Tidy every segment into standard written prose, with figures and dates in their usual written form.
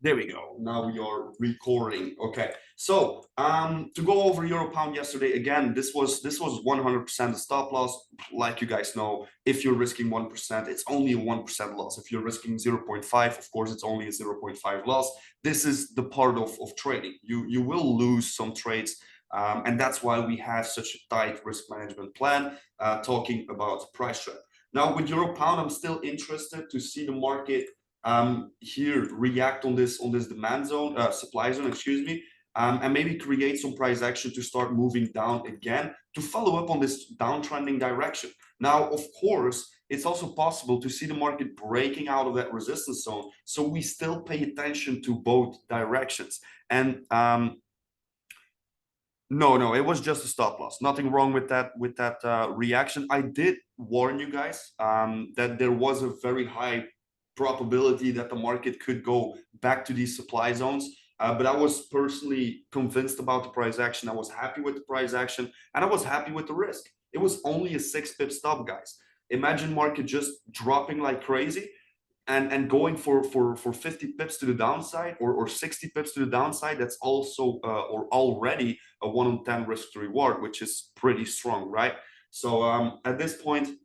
There we go. Now we are recording. Okay. So to go over euro pound yesterday again, this was 100% the stop loss. Like you guys know, if you're risking 1%, it's only a 1% loss. If you're risking 0.5, of course, it's only a 0.5 loss. This is the part of trading. You will lose some trades. And that's why we have such a tight risk management plan, talking about price trap. Now with euro pound, I'm still interested to see the market here react on this demand zone, supply zone, excuse me, and maybe create some price action to start moving down again to follow up on this downtrending direction. Now, of course, it's also possible to see the market breaking out of that resistance zone. So we still pay attention to both directions. And no, it was just a stop loss. Nothing wrong with that reaction. I did warn you guys that there was a very high probability that the market could go back to these supply zones. But I was personally convinced about the price action. I was happy with the price action, and I was happy with the risk. It was only a 6 pip stop, guys. Imagine market just dropping like crazy and going for 50 pips to the downside, or 60 pips to the downside. That's also or already a 1 on 10 risk to reward, which is pretty strong, right? So at this point,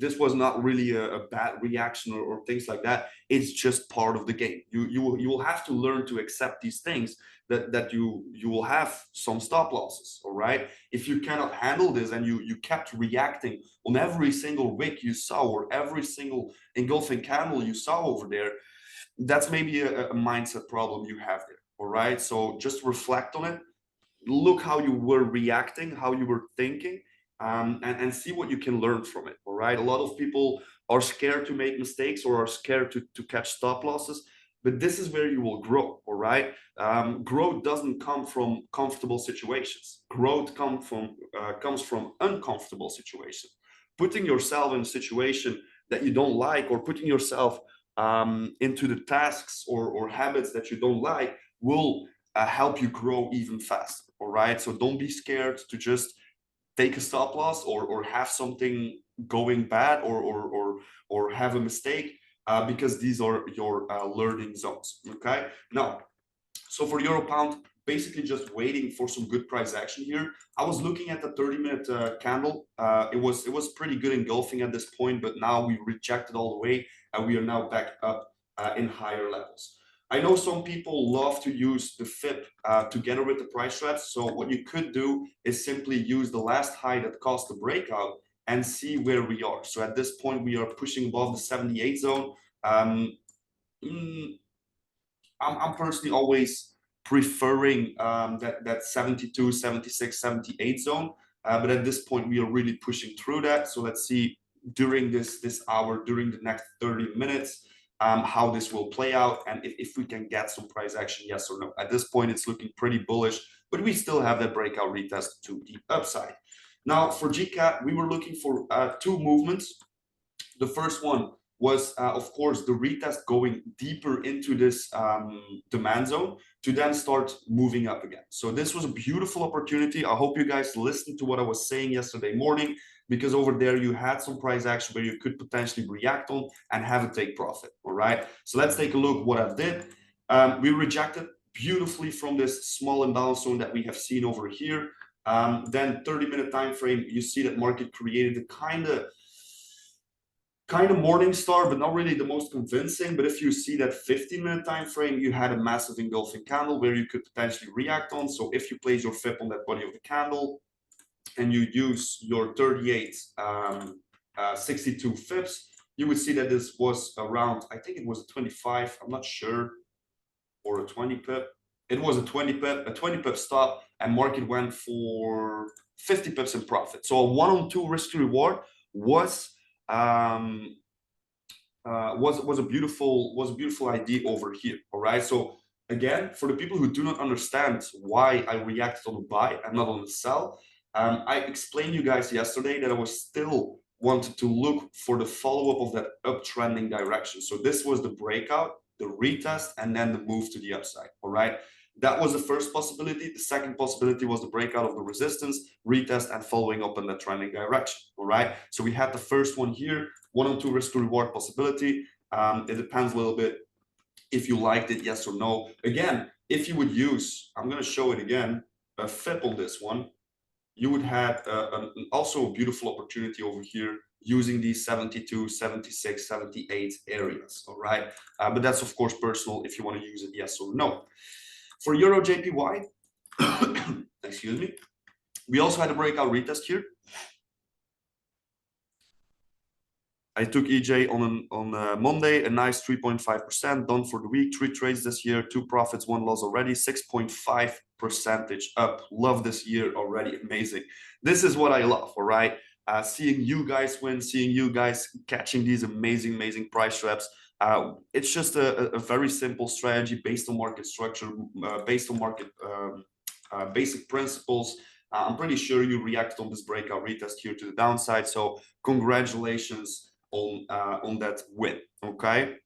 this was not really a bad reaction or things like that. It's just part of the game. You will have to learn to accept these things, that you will have some stop losses. All right. If you cannot handle this and you kept reacting on every single wick you saw, or every single engulfing candle you saw over there, that's maybe a mindset problem you have there. All right. So just reflect on it. Look how you were reacting, how you were thinking, and see what you can learn from it. All right. A lot of people are scared to make mistakes, or are scared to catch stop losses, but this is where you will grow. All right. Growth doesn't come from comfortable situations. Growth comes from uncomfortable situations. Putting yourself in a situation that you don't like, or putting yourself into the tasks or habits that you don't like, will help you grow even faster. All right. So don't be scared to just take a stop loss, or have something going bad, or have a mistake, because these are your learning zones. Okay. Now, so for euro pound, basically just waiting for some good price action here. I was looking at the 30-minute candle. It was pretty good engulfing at this point, but now we rejected all the way, and we are now back up in higher levels. I know some people love to use the FIP together with the price traps. So what you could do is simply use the last high that caused the breakout and see where we are. So at this point, we are pushing above the 78 zone. I'm personally always preferring that 72, 76, 78 zone. But at this point, we are really pushing through that. So let's see during this hour, during the next 30 minutes, how this will play out, and if we can get some price action, yes or no. At this point, it's looking pretty bullish, but we still have that breakout retest to the upside. Now for GCAT, we were looking for two movements. The first one was, of course, the retest going deeper into this demand zone to then start moving up again. So this was a beautiful opportunity. I hope you guys listened to what I was saying yesterday morning, because over there you had some price action where you could potentially react on and have a take profit. All right. So let's take a look what I did. We rejected beautifully from this small imbalance zone that we have seen over here. Then 30-minute time frame, you see that market created a kind of morning star, but not really the most convincing. But if you see that 15-minute time frame, you had a massive engulfing candle where you could potentially react on. So if you place your FIP on that body of the candle and you use your 38 62 FIPs, you would see that this was around, I think it was a 25, I'm not sure, or a 20 pip. It was a 20 pip stop, and market went for 50 pips in profit. So a 1 on 2 risk to reward was a beautiful idea over here. All right. So again, for the people who do not understand why I reacted on the buy and not on the sell, I explained you guys yesterday that I was still wanted to look for the follow-up of that uptrending direction. So this was the breakout, the retest, and then the move to the upside. All right. That was the first possibility. The second possibility was the breakout of the resistance, retest, and following up in the trending direction. All right. So we had the first one here, 1 on 2 risk to reward possibility. It depends a little bit if you liked it, yes or no. Again, if you would use, I'm going to show it again, a FIP on this one, you would have also a beautiful opportunity over here using these 72, 76, 78 areas, all right? But that's of course personal if you want to use it, yes or no. For Euro JPY, excuse me, we also had a breakout retest here. I took EJ on Monday, a nice 3.5% done for the week. 3 trades this year, 2 profits, 1 loss already, 6.5% up. Love this year already, amazing. This is what I love, all right? Seeing you guys win, seeing you guys catching these amazing price traps. It's just a very simple strategy based on market structure, based on market basic principles. I'm pretty sure you reacted on this breakout retest here to the downside. So congratulations on that win. Okay.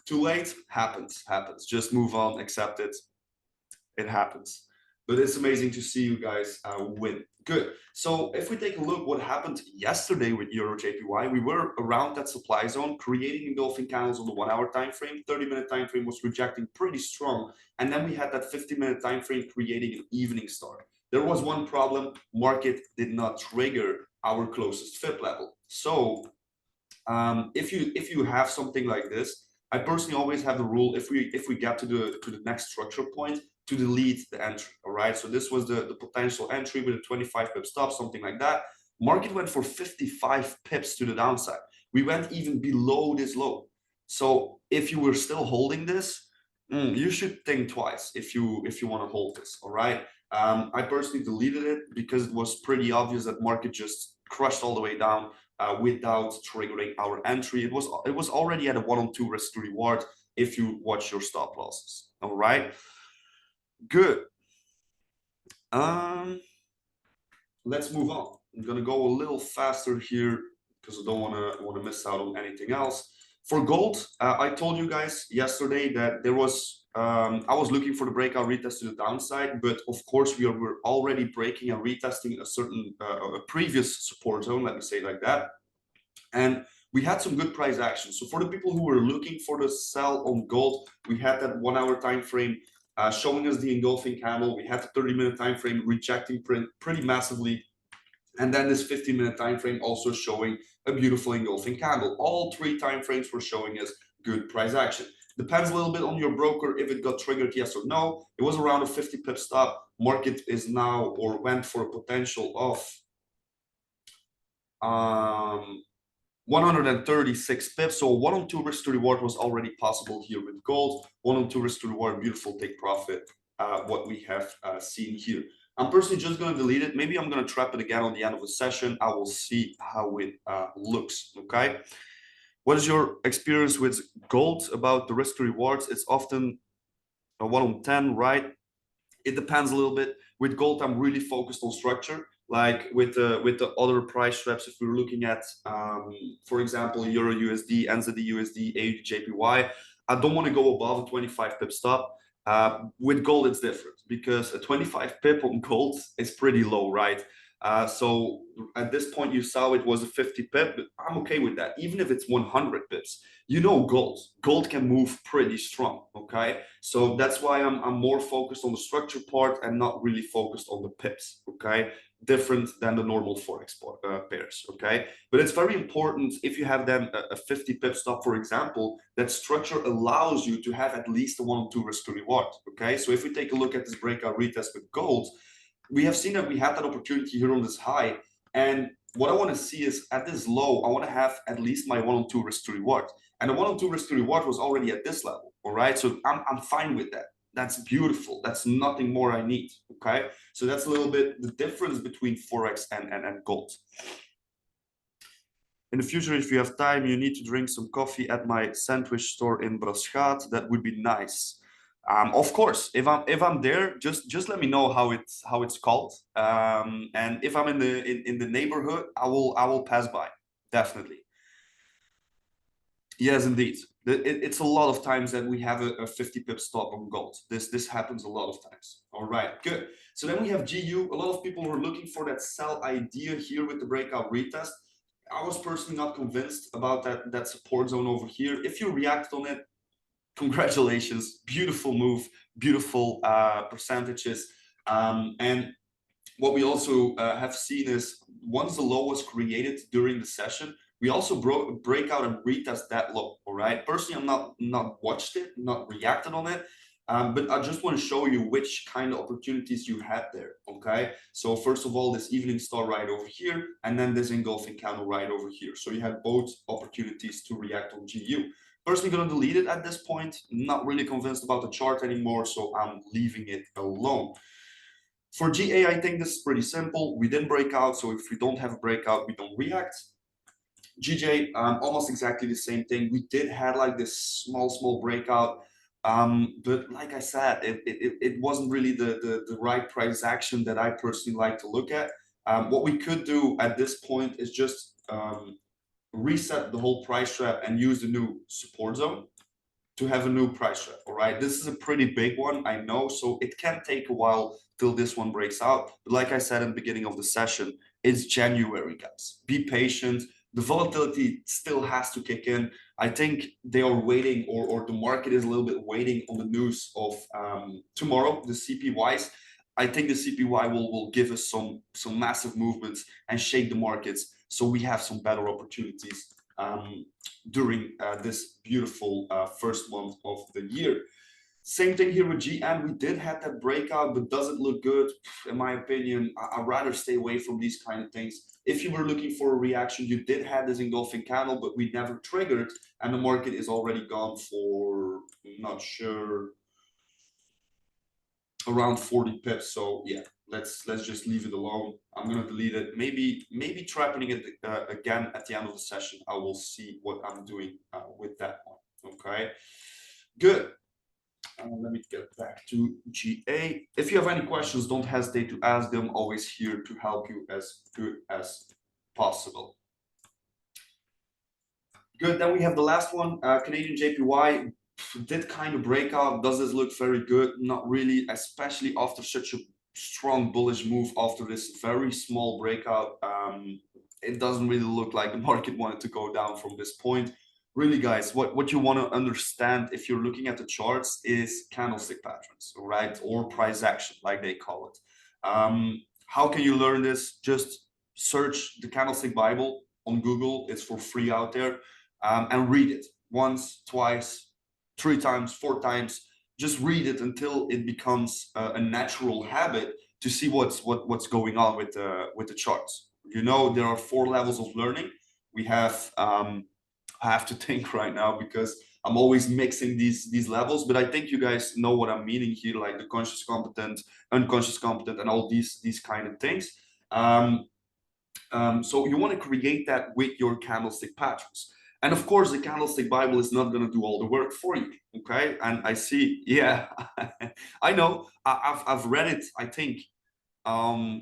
Too late. Happens. Just move on. Accept it. It happens. But it's amazing to see you guys win. Good. So if we take a look what happened yesterday with Euro JPY, we were around that supply zone, creating engulfing candles on the 1 hour time frame. 30-minute time frame was rejecting pretty strong, and then we had that 50-minute time frame creating an evening star. There was one problem: market did not trigger our closest FIP level. So if you have something like this, I personally always have the rule: if we get to the next structure point, to delete the entry. All right. So this was the potential entry with a 25 pip stop, something like that. Market went for 55 pips to the downside. We went even below this low. So if you were still holding this, you should think twice if you want to hold this. All right. I personally deleted it because it was pretty obvious that market just crushed all the way down without triggering our entry. It was already at a 1-on-2 risk to reward if you watch your stop losses. All right. Good. Let's move on. I'm gonna go a little faster here because I don't want to miss out on anything else. For gold, I told you guys yesterday that there was I was looking for the breakout retest to the downside, but of course we were already breaking and retesting a certain a previous support zone, let me say it like that, and we had some good price action. So for the people who were looking for the sell on gold, we had that 1 hour time frame showing us the engulfing candle. We had the 30-minute time frame rejecting print pretty massively, and then this 15-minute time frame also showing a beautiful engulfing candle. All 3 time frames were showing us good price action. Depends a little bit on your broker if it got triggered, yes or no. It was around a 50 pip stop. Market is now, or went for a potential of 136 pips. So 1-on-2 risk to reward was already possible here with gold. 1-on-2 risk to reward, beautiful take profit, what we have seen here. I'm personally just going to delete it. Maybe I'm going to trap it again on the end of the session. I will see how it looks. Okay. What is your experience with gold about the risk to rewards? It's often a 1-on-10, right? It depends a little bit. With gold, I'm really focused on structure. Like with the other price traps, if we're looking at, for example, Euro USD, NZD USD, AUD JPY, I don't want to go above a 25 pip stop. With gold, it's different because a 25 pip on gold is pretty low, right? So at this point, you saw it was a 50 pip, but I'm okay with that. Even if it's 100 pips, you know, gold can move pretty strong. Okay. So that's why I'm more focused on the structure part and not really focused on the pips. Okay. Different than the normal Forex pairs. Okay. But it's very important if you have then a 50 pip stop, for example, that structure allows you to have at least a 1-on-2 risk to reward. Okay. So if we take a look at this breakout retest with gold, we have seen that we had that opportunity here on this high. And what I want to see is at this low, I want to have at least my 1-on-2 risk to reward. And the 1-on-2 risk to reward was already at this level. All right. So I'm fine with that. That's beautiful. That's nothing more I need. Okay. So that's a little bit the difference between Forex and gold. In the future, if you have time, you need to drink some coffee at my sandwich store in Braschaat. That would be nice. Of course, if I'm there, just let me know how it's called. And if I'm in the neighborhood, I will pass by, definitely. Yes, indeed. It's a lot of times that we have a 50 pip stop on gold. This happens a lot of times. All right, good. So then we have GU. A lot of people were looking for that sell idea here with the breakout retest. I was personally not convinced about that support zone over here. If you reacted on it, congratulations, beautiful move, beautiful percentages. And what we also have seen is once the low was created during the session, we also break out and retest that low. All right. Personally, I'm not watched it, not reacted on it. But I just want to show you which kind of opportunities you had there. Okay. So first of all, this evening star right over here, and then this engulfing candle right over here. So you had both opportunities to react on GU. Personally, going to delete it at this point. Not really convinced about the chart anymore, so I'm leaving it alone. For GA, I think this is pretty simple. We didn't break out, so if we don't have a breakout, we don't react. GJ, almost exactly the same thing. We did have like this small breakout, but like I said, it wasn't really the right price action that I personally like to look at. What we could do at this point is just reset the whole price trap and use the new support zone to have a new price trap. All right, this is a pretty big one, I know, so it can take a while till this one breaks out. But like I said in the beginning of the session, it's January, guys. Be patient. The volatility still has to kick in. I think they are waiting, or the market is a little bit waiting on the news of tomorrow, the CPYs. I think the CPY will give us some massive movements and shake the markets, so we have some better opportunities during this beautiful first month of the year. Same thing here with GM. We did have that breakout, but does it look good? In my opinion, I'd rather stay away from these kind of things. If you were looking for a reaction, you did have this engulfing candle, but we never triggered, and the market is already gone for, I'm not sure, around 40 pips. So yeah, let's just leave it alone. I'm gonna delete it. Maybe trapping it again at the end of the session. I will see what I'm doing with that one. Okay, good. Let me get back to GA. If you have any questions, don't hesitate to ask them. Always here to help you as good as possible. Good. Then we have the last one, Canadian JPY. Did kind of break out. Does this look very good? Not really, especially after such a strong bullish move after this very small breakout. It doesn't really look like the market wanted to go down from this point. Really, guys, what you want to understand if you're looking at the charts is candlestick patterns, right? Or price action, like they call it. How can you learn this? Just search the Candlestick Bible on Google. It's for free out there, and read it once, twice, 3 times, 4 times. Just read it until it becomes a natural habit to see what's going on with the charts. You know, there are 4 levels of learning. We have I have to think right now because I'm always mixing these levels, but I think you guys know what I'm meaning here, like the conscious competent, unconscious competent, and all these kind of things. So you want to create that with your candlestick patterns. And of course, the Candlestick Bible is not going to do all the work for you. Okay. And I see, yeah, I know. I've read it, I think. Oh,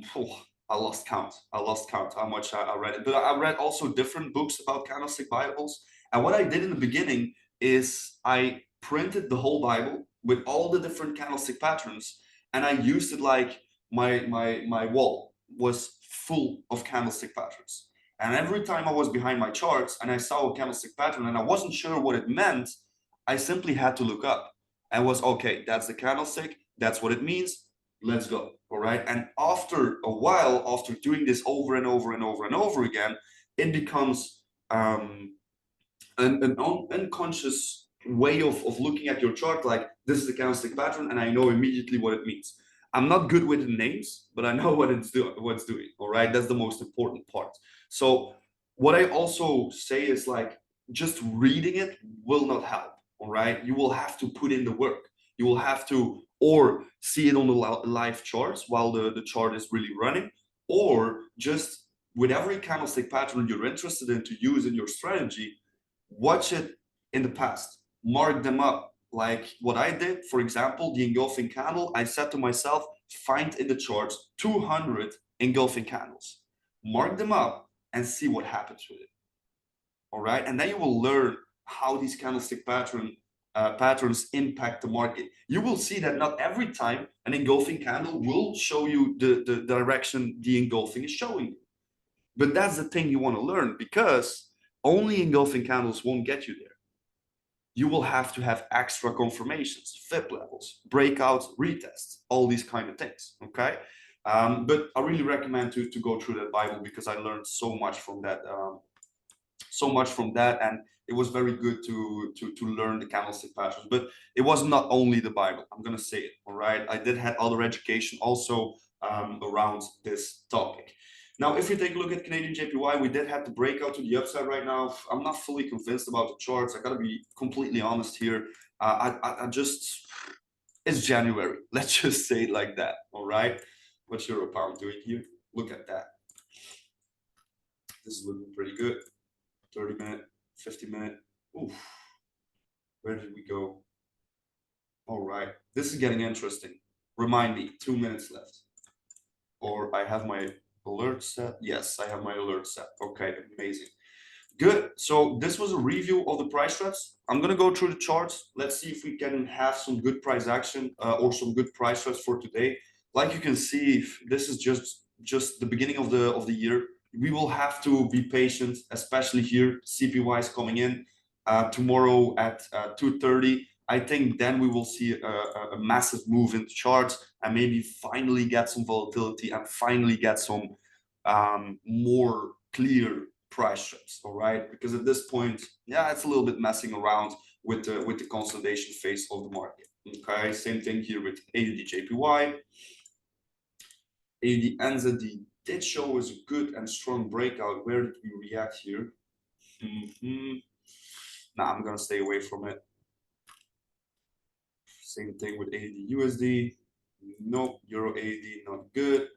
I lost count. I lost count how much I read it. But I read also different books about Candlestick Bibles. And what I did in the beginning is I printed the whole Bible with all the different candlestick patterns, and I used it like my wall was full of candlestick patterns. And every time I was behind my charts and I saw a candlestick pattern and I wasn't sure what it meant, I simply had to look up and was okay, that's the candlestick, that's what it means, let's go. All right. And after a while, after doing this over and over and over and over again, it becomes an unconscious way of looking at your chart, like this is the candlestick pattern and I know immediately what it means. I'm not good with the names, but I know what it's doing. All right, that's the most important part. So what I also say is like just reading it will not help. All right, you will have to put in the work. You will have to or see it on the live charts while the chart is really running, or just with every candlestick pattern you're interested in to use in your strategy, watch it in the past, mark them up. Like what I did, for example, the engulfing candle, I said to myself, find in the charts 200 engulfing candles, mark them up and see what happens with it. All right. And then you will learn how these candlestick patterns impact the market. You will see that not every time an engulfing candle will show you the direction the engulfing is showing you. But that's the thing you want to learn, because only engulfing candles won't get you there. You will have to have extra confirmations, FIP levels, breakouts, retests, all these kind of things. Okay. But I really recommend to go through that Bible, because I learned so much from that. And it was very good to learn the candlestick patterns. But it was not only the Bible, I'm gonna say it. All right, I did have other education also around this topic. Now, if you take a look at Canadian JPY, we did have to break out to the upside right now. I'm not fully convinced about the charts. I gotta be completely honest here. I just, it's January. Let's just say it like that. All right, what's Euro Pound doing here? Look at that. This is looking pretty good. 30-minute, 50-minute. Oof. Where did we go? All right. This is getting interesting. Remind me, 2 minutes left. Or I have my alert set. Yes, I have my alert set. Okay, amazing. Good. So this was a review of the price traps. I'm gonna go through the charts. Let's see if we can have some good price action or some good price traps for today. Like you can see, this is just the beginning of the year. We will have to be patient, especially here. CPY is coming in tomorrow at 2:30. I think then we will see a massive move in the charts, and maybe finally get some volatility and finally get some more clear price strips. All right, because at this point, yeah, it's a little bit messing around with the consolidation phase of the market. Okay, same thing here with AUD JPY. AUD NZD did show us a good and strong breakout. Where did we react here? Nah, I'm gonna stay away from it. Same thing with AUD USD. Nope. Euro AUD, not good.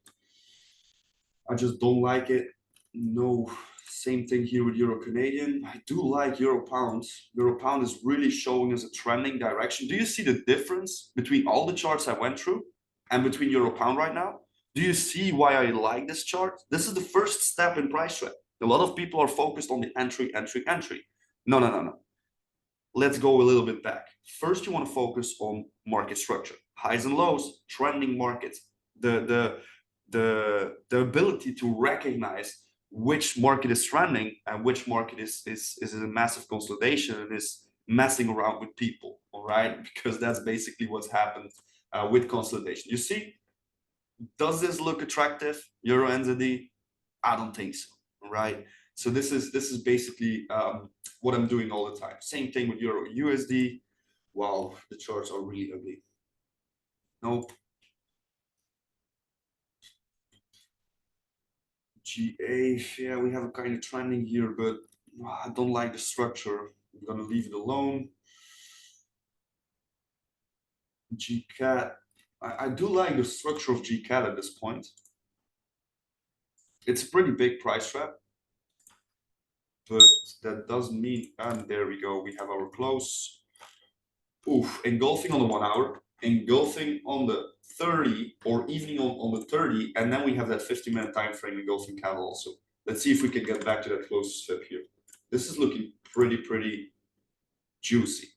I just don't like it. No. Same thing here with Euro Canadian. I do like Euro Pound. Euro Pound is really showing us a trending direction. Do you see the difference between all the charts I went through and between Euro Pound right now? Do you see why I like this chart? This is the first step in price trend. A lot of people are focused on the entry. No, no, no, no. Let's go a little bit back. First, you want to focus on market structure, highs and lows, trending markets, the ability to recognize which market is trending and which market is in a massive consolidation and is messing around with people. All right, because that's basically what's happened with consolidation. You see, does this look attractive? Euro NZD? I don't think so. Right. So this is basically what I'm doing all the time. Same thing with Euro USD. Wow, the charts are really ugly. Nope. GA, yeah, we have a kind of trending here, but I don't like the structure. I'm gonna leave it alone. GCAT, I do like the structure of GCAT at this point. It's a pretty big price trap, but that doesn't mean, and there we go, we have our close. Oof, engulfing on the 1 hour, engulfing on the 30, or evening on the 30, and then we have that 50-minute time frame engulfing candle also. Let's see if we can get back to that close step here. This is looking pretty juicy.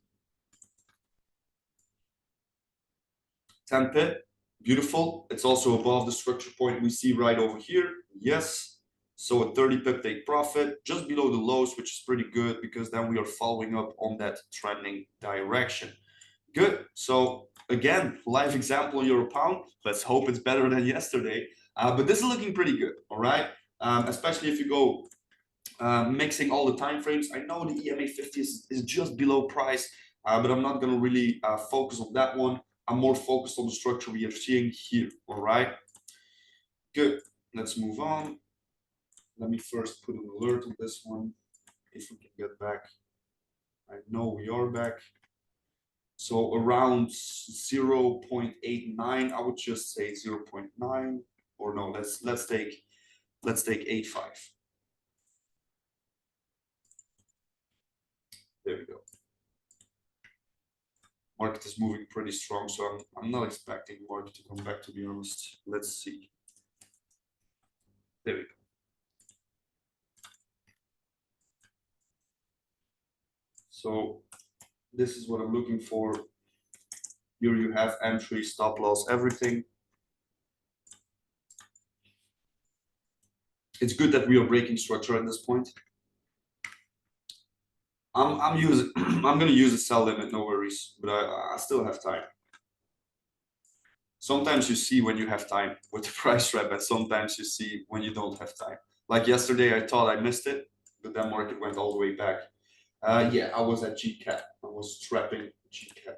10 pip, beautiful. It's also above the structure point we see right over here. Yes. So a 30 pip take profit, just below the lows, which is pretty good, because then we are following up on that trending direction. Good. So again, live example Euro Pound. Let's hope it's better than yesterday. But this is looking pretty good. All right. Especially if you go mixing all the time frames. I know the EMA 50 is just below price, but I'm not going to really focus on that one. I'm more focused on the structure we are seeing here. All right. Good. Let's move on. Let me first put an alert on this one. If we can get back. I know we are back. So around 0.89, I would just say 0.9, or no, let's take 8.5. There we go. Market is moving pretty strong, so I'm not expecting market to come back, to be honest. Let's see. There we go. So this is what I'm looking for. Here you have entry, stop loss, everything. It's good that we are breaking structure at this point. I'm using I'm gonna use a sell limit, no worries, but I still have time. Sometimes you see when you have time with the price trap, and sometimes you see when you don't have time. Like yesterday, I thought I missed it, but that market went all the way back. Yeah, I was at GCAT. I was trapping GCAT.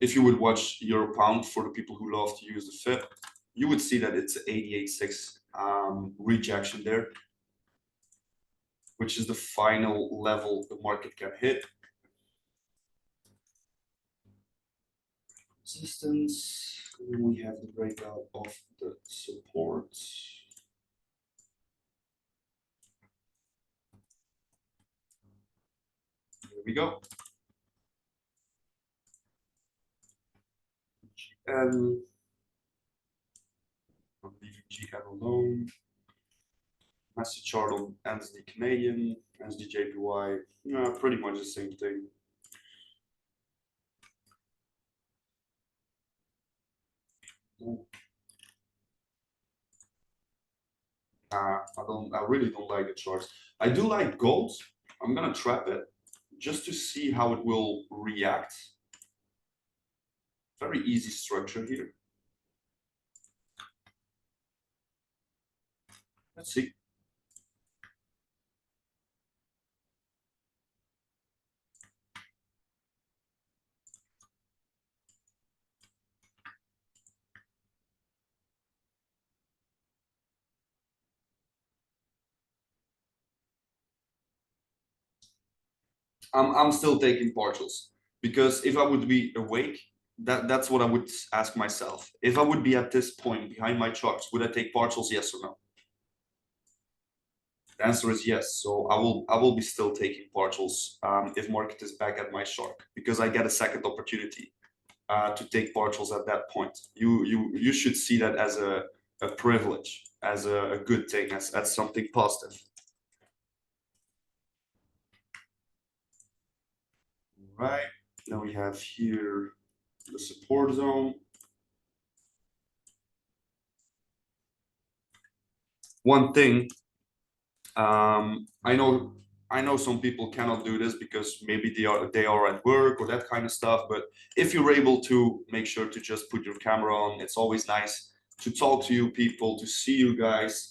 If you would watch Euro Pound for the people who love to use the FIP, you would see that it's 88.6 rejection there, which is the final level the market can hit. Resistance, and then we have the breakout of the support. Here we go. And I'm leaving GCAT alone. Massive chart on NSD Canadian, NSD JPY, pretty much the same thing. I really don't like the charts. I do like gold. I'm gonna trap it just to see how it will react. Very easy structure here. Let's see. I'm still taking partials because if I would be awake, that's what I would ask myself. If I would be at this point behind my charts, would I take partials? Yes or no? The answer is yes. So I will be still taking partials if market is back at my shark because I get a second opportunity to take partials at that point. You should see that as a privilege, as a good thing, as something positive. Right. Now we have here the support zone. One thing, I know some people cannot do this because maybe they are at work or that kind of stuff. But if you're able to, make sure to just put your camera on. It's always nice to talk to you people, to see you guys,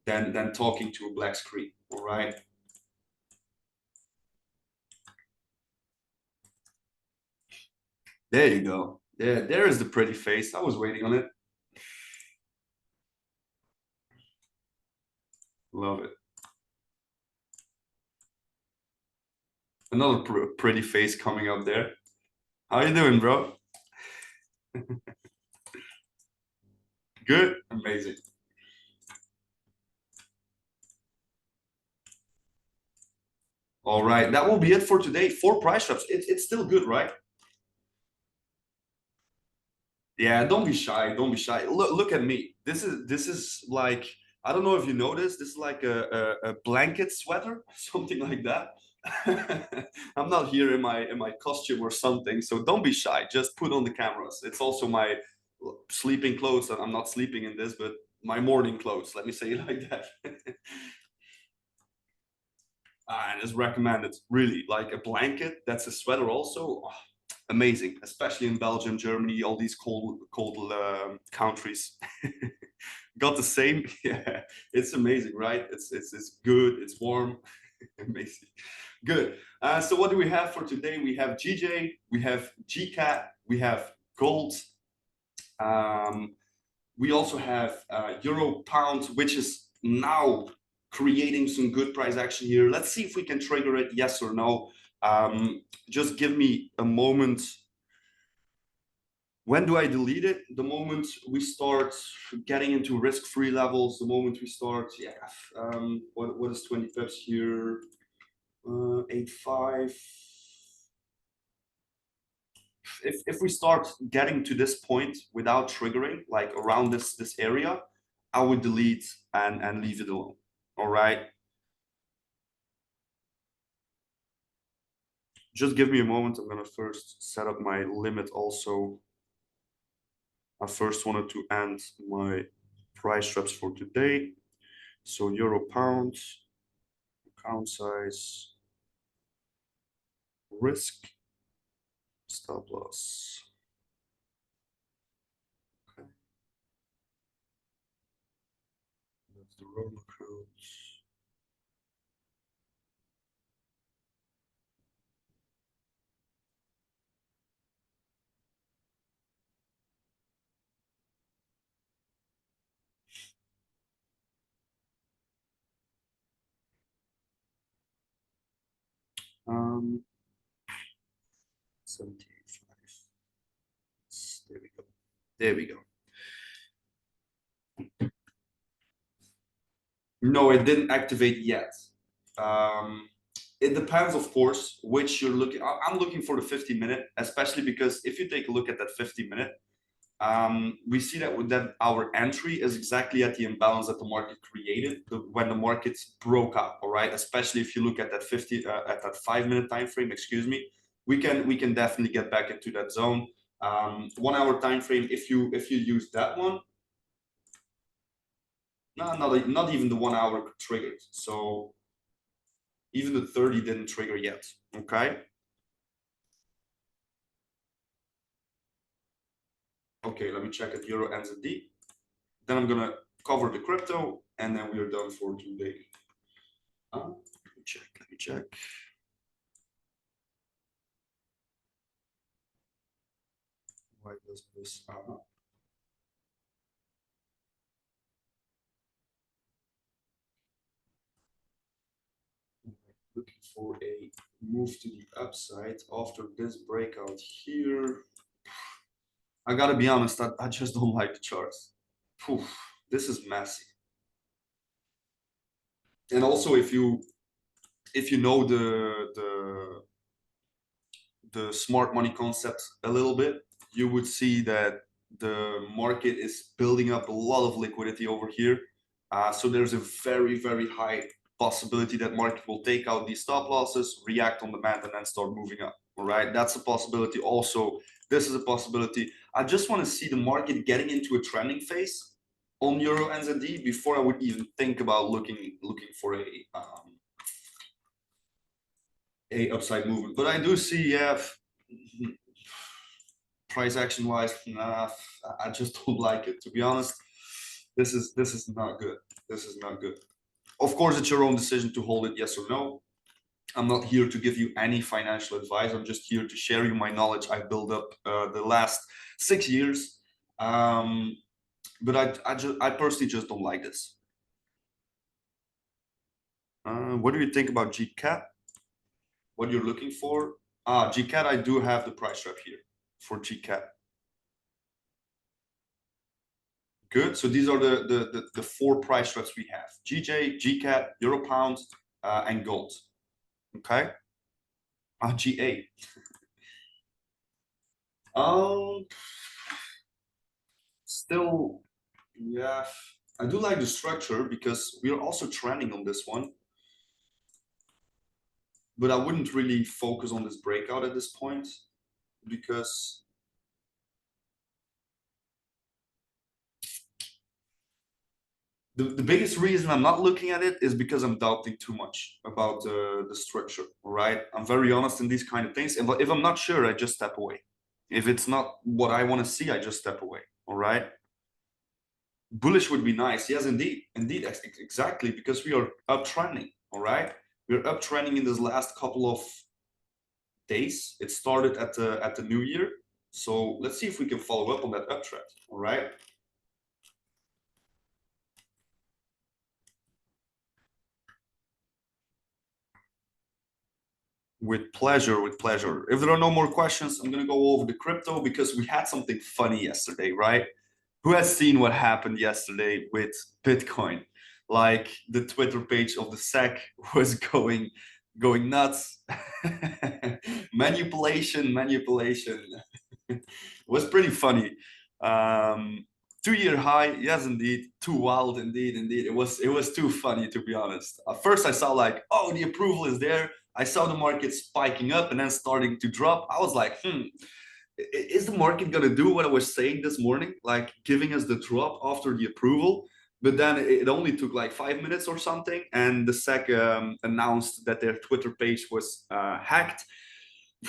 than talking to a black screen. All right. There you go. There is the pretty face. I was waiting on it. Love it. Another pretty face coming up there. How you doing, bro? Good? Amazing. All right, that will be it for today. 4 price traps. It's still good, right? Yeah, don't be shy. Don't be shy. Look at me. This is like, I don't know if you noticed. This is like a blanket sweater, something like that. I'm not here in my costume or something, so don't be shy. Just put on the cameras. It's also my sleeping clothes, and I'm not sleeping in this, but my morning clothes. Let me say it like that. And it's recommended. Really, like a blanket. That's a sweater also. Oh, amazing, especially in Belgium, Germany, all these cold countries. Got the same. Yeah, it's amazing, right? It's good. It's warm. Amazing. Good. So what do we have for today? We have GJ, we have GCAT, we have gold. Um, we also have Euro Pound, which is now creating some good price action here. Let's see if we can trigger it, yes or no. Just give me a moment. When do I delete it? The moment we start getting into risk-free levels, the moment we start, yeah, what is 20 pips here? 8.5. If we start getting to this point without triggering, like around this area, I would delete and leave it alone. All right. Just give me a moment. I'm gonna first set up my limit also. I first wanted to end my price traps for today. So euro pound, account size, risk, stop loss. Okay, that's the roll account. Um, 75. There we go. There we go. No, it didn't activate yet. Um, it depends, of course, which you're looking. I'm looking for the 50-minute, especially because if you take a look at that 50-minute, we see that our entry is exactly at the imbalance that the market created when the markets broke up. All right, especially if you look at that 5-minute time frame. Excuse me, we can definitely get back into that zone. 1 hour time frame. If you use that one, no, not even the 1 hour triggered. So even the 30 didn't trigger yet. Okay. Okay, let me check at Euro NZD. Then I'm gonna cover the crypto, and then we are done for today. Let me check. Let me check. Why does this? Looking for a move to the upside after this breakout here. I gotta be honest, I just don't like the charts. Phew, this is messy. And also, if you know the smart money concept a little bit, you would see that the market is building up a lot of liquidity over here. So there's a very, very high possibility that market will take out these stop losses, react on demand, and then start moving up. All right, that's a possibility. Also, this is a possibility. I just want to see the market getting into a trending phase on Euro NZD before I would even think about looking for a upside movement. But I do see, yeah, price action wise, nah, I just don't like it. To be honest, this is not good. This is not good. Of course, it's your own decision to hold it, yes or no. I'm not here to give you any financial advice. I'm just here to share you my knowledge I built up the last 6 years. But I personally just don't like this. What do you think about GCAT? What you're looking for? GCAT, I do have the price trap here for GCAT. Good. So these are the four price traps we have: GJ, GCAT, Euro Pound, and gold. Okay. GA. Um, Still, yeah. I do like the structure because we are also trending on this one, but I wouldn't really focus on this breakout at this point because the biggest reason I'm not looking at it is because I'm doubting too much about the structure. All right, I'm very honest in these kind of things. If I'm not sure, I just step away. If it's not what I want to see, I just step away. All right. Bullish would be nice. Yes, indeed, indeed, exactly, because we are uptrending. All right, we're uptrending in this last couple of days. It started at the new year, so let's see if we can follow up on that uptrend. All right. With pleasure, with pleasure. If there are no more questions, I'm gonna go over the crypto because we had something funny yesterday, right? Who has seen what happened yesterday with Bitcoin? Like the Twitter page of the SEC was going nuts. Manipulation. Was pretty funny. Um, 2 year high, yes, indeed. Too wild, indeed. It was too funny, to be honest. At first, I saw like, oh, the approval is there. I saw the market spiking up and then starting to drop. I was like, is the market going to do what I was saying this morning, like giving us the drop after the approval? But then it only took like 5 minutes or something, and the SEC announced that their Twitter page was hacked.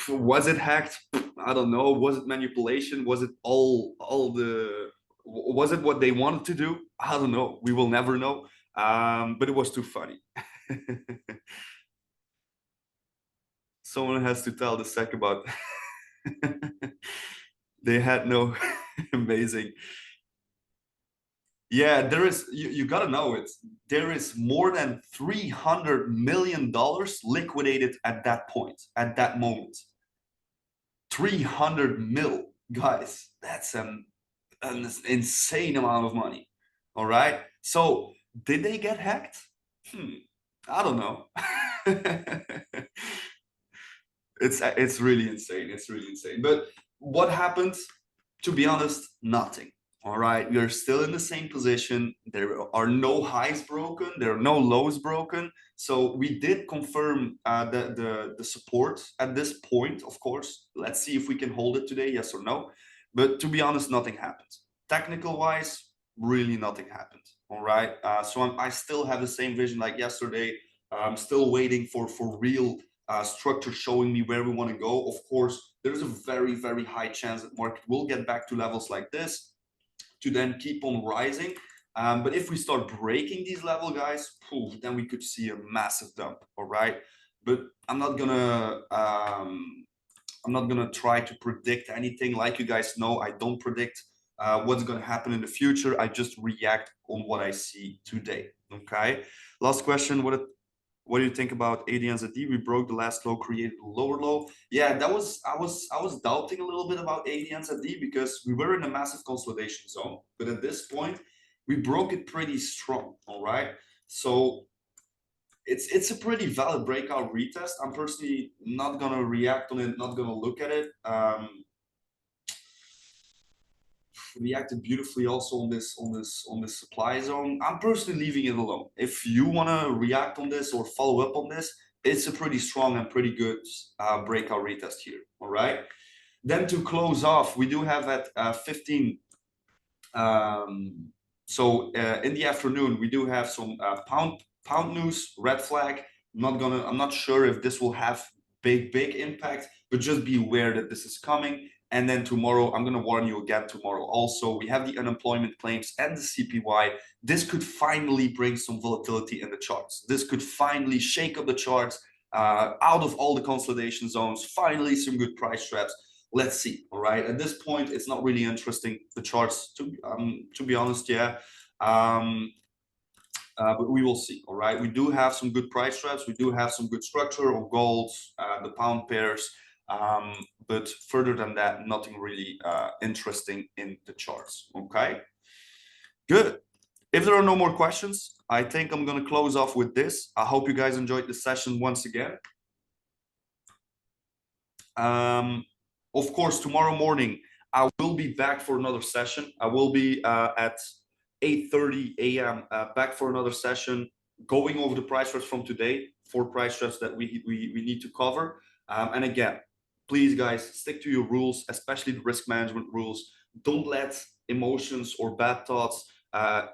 Was it hacked? I don't know. Was it manipulation? Was it all the? Was it what they wanted to do? I don't know. We will never know. But it was too funny. Someone has to tell the SEC about. They had no amazing. Yeah, there is. You gotta know it. There is more than $300 million liquidated at that point, at that moment. 300 mil, guys. That's an insane amount of money. All right. So did they get hacked? I don't know. It's really insane. It's really insane. But what happened? To be honest, nothing. All right, we are still in the same position. There are no highs broken. There are no lows broken. So we did confirm the support at this point. Of course, let's see if we can hold it today, yes or no. But to be honest, nothing happened. Technical wise, really nothing happened. All right. I still have the same vision like yesterday. I'm still waiting for real structure showing me where we want to go. Of course, there's a very, very high chance that market will get back to levels like this to then keep on rising. But if we start breaking these level, guys, then we could see a massive dump. All right. But I'm not gonna try to predict anything. Like you guys know, I don't predict what's gonna happen in the future. I just react on what I see today. Okay. Last question. What do you think about AD&ZD? We broke the last low, created a lower low. Yeah, that was I was doubting a little bit about AD&ZD because we were in a massive consolidation zone, but at this point we broke it pretty strong. All right, so it's a pretty valid breakout retest. I'm personally not gonna react on it, not gonna look at it. Reacted beautifully also on this supply zone. I'm personally leaving it alone. If you want to react on this or follow up on this, it's a pretty strong and pretty good breakout retest here. All right. Then to close off, we do have at 15. In the afternoon, we do have some pound news, red flag. I'm not sure if this will have big impact, but just be aware that this is coming. And then tomorrow, I'm going to warn you again tomorrow. Also, we have the unemployment claims and the CPY. This could finally bring some volatility in the charts. This could finally shake up the charts out of all the consolidation zones. Finally, some good price traps. Let's see. All right. At this point, it's not really interesting, the charts, to be honest. Yeah. But we will see. All right. We do have some good price traps. We do have some good structure on gold, the pound pairs. But further than that, nothing really interesting in the charts. Okay. Good. If there are no more questions, I think I'm going to close off with this. I hope you guys enjoyed the session once again. Of course, tomorrow morning, I will be back for another session. I will be at 8:30 a.m. Back for another session, going over the price traps from today, 4 price traps that we need to cover. And again, please, guys, stick to your rules, especially the risk management rules. Don't let emotions or bad thoughts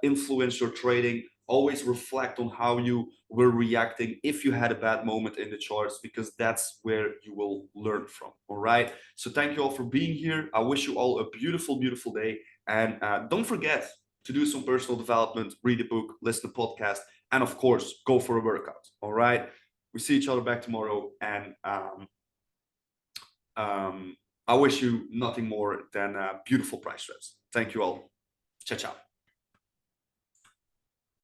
influence your trading. Always reflect on how you were reacting if you had a bad moment in the charts, because that's where you will learn from. All right. So thank you all for being here. I wish you all a beautiful, beautiful day. And don't forget to do some personal development, read a book, listen to podcast, and of course, go for a workout. All right. We see each other back tomorrow. And I wish you nothing more than beautiful price traps. Thank you all. Ciao, ciao.